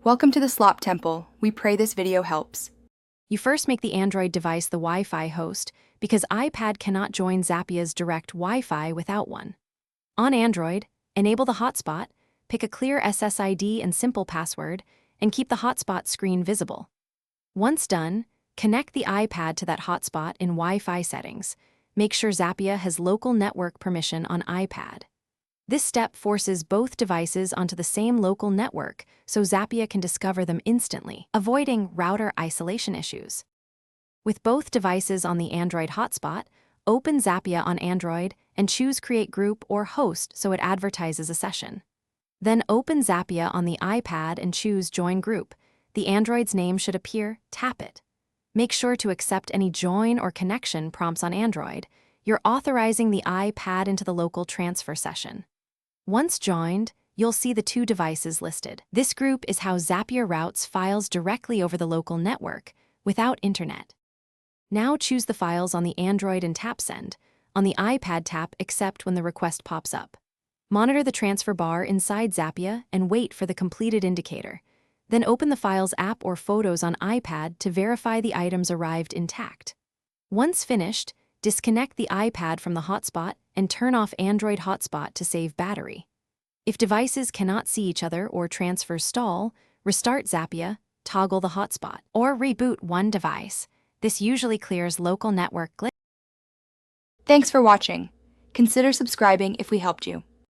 Welcome to the Slop Temple. We pray this video helps. You first make the Android device the Wi-Fi host because iPad cannot join Zapya's direct Wi-Fi without one. On Android, enable the hotspot, pick a clear SSID and simple password, and keep the hotspot screen visible. Once done, connect the iPad to that hotspot in Wi-Fi settings. Make sure Zapya has local network permission on iPad. This step forces both devices onto the same local network so Zapya can discover them instantly, avoiding router isolation issues. With both devices on the Android hotspot, open Zapya on Android and choose Create Group or Host so it advertises a session. Then open Zapya on the iPad and choose Join Group. The Android's name should appear, tap it. Make sure to accept any join or connection prompts on Android. You're authorizing the iPad into the local transfer session. Once joined, you'll see the two devices listed. This group is how Zapya routes files directly over the local network, without internet. Now choose the files on the Android and tap Send. On the iPad, tap Accept when the request pops up. Monitor the transfer bar inside Zapya and wait for the completed indicator. Then open the Files app or Photos on iPad to verify the items arrived intact. Once finished, disconnect the iPad from the hotspot and turn off Android hotspot to save battery. If devices cannot see each other or transfers stall, restart Zapya, toggle the hotspot, or reboot one device. This usually clears local network glitches. Thanks for watching. Consider subscribing if we helped you.